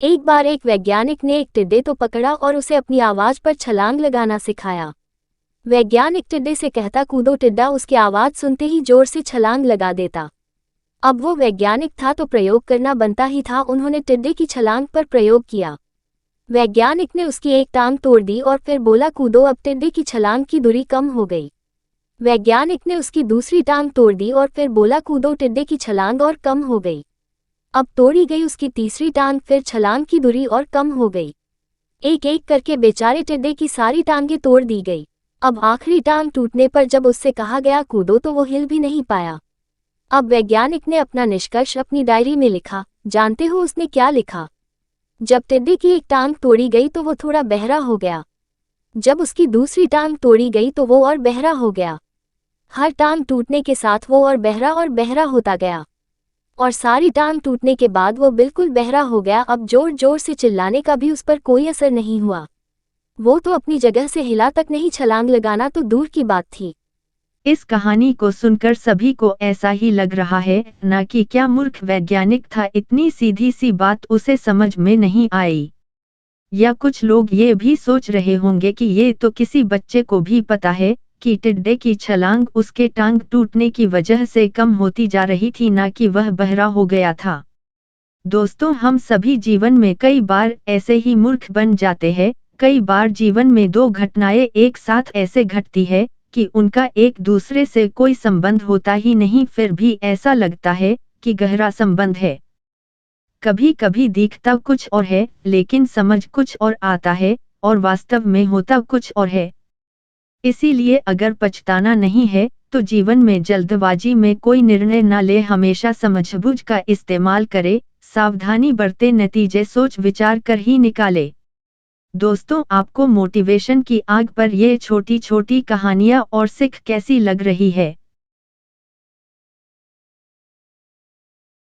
एक बार एक वैज्ञानिक ने एक टिड्डे तो पकड़ा और उसे अपनी आवाज पर छलांग लगाना सिखाया। वैज्ञानिक टिड्डे से कहता कूदो, टिड्डा उसकी आवाज सुनते ही जोर से छलांग लगा देता। अब वो वैज्ञानिक था तो प्रयोग करना बनता ही था। उन्होंने टिड्डे की छलांग पर प्रयोग किया। वैज्ञानिक ने उसकी एक टांग तोड़ दी और फिर बोला कूदो। अब टिड्डे की छलांग की दूरी कम हो गई। वैज्ञानिक ने उसकी दूसरी टांग तोड़ दी और फिर बोला कूदो। टिड्डे की छलांग और कम हो गई। अब तोड़ी गई उसकी तीसरी टांग, फिर छलांग की दूरी और कम हो गई। एक एक करके बेचारे टिड्डे की सारी टांगें तोड़ दी गई। अब आखिरी टांग टूटने पर जब उससे कहा गया कूदो तो वो हिल भी नहीं पाया। अब वैज्ञानिक ने अपना निष्कर्ष अपनी डायरी में लिखा। जानते हो उसने क्या लिखा? जब टिड्डे की एक टांग तोड़ी गई तो वो थोड़ा बहरा हो गया। जब उसकी दूसरी टांग तोड़ी गई तो वो और बहरा हो गया। हर टांग टूटने के साथ वो और बहरा होता गया, और सारी टांग टूटने के बाद वो बिल्कुल बहरा हो गया। अब जोर जोर से चिल्लाने का भी उस पर कोई असर नहीं हुआ। वो तो अपनी जगह से हिला तक नहीं, छलांग लगाना तो दूर की बात थी। इस कहानी को सुनकर सभी को ऐसा ही लग रहा है ना कि क्या मूर्ख वैज्ञानिक था, इतनी सीधी सी बात उसे समझ में नहीं आई। या कुछ लोग ये भी सोच रहे होंगे कि ये तो किसी बच्चे को भी पता है कि टिड्डे की छलांग उसके टांग टूटने की वजह से कम होती जा रही थी, ना कि वह बहरा हो गया था। दोस्तों, हम सभी जीवन में कई बार ऐसे ही मूर्ख बन जाते हैं। कई बार जीवन में दो घटनाएं एक साथ ऐसे घटती है कि उनका एक दूसरे से कोई संबंध होता ही नहीं, फिर भी ऐसा लगता है कि गहरा संबंध है। कभी कभी दिखता कुछ और है लेकिन समझ कुछ और आता है, और वास्तव में होता कुछ और है। इसीलिए अगर पछताना नहीं है तो जीवन में जल्दबाजी में कोई निर्णय न ले, हमेशा समझबूझ का इस्तेमाल करे, सावधानी बरते, नतीजे सोच विचार कर ही निकाले। दोस्तों, आपको मोटिवेशन की आग पर ये छोटी छोटी कहानियां और सिख कैसी लग रही है?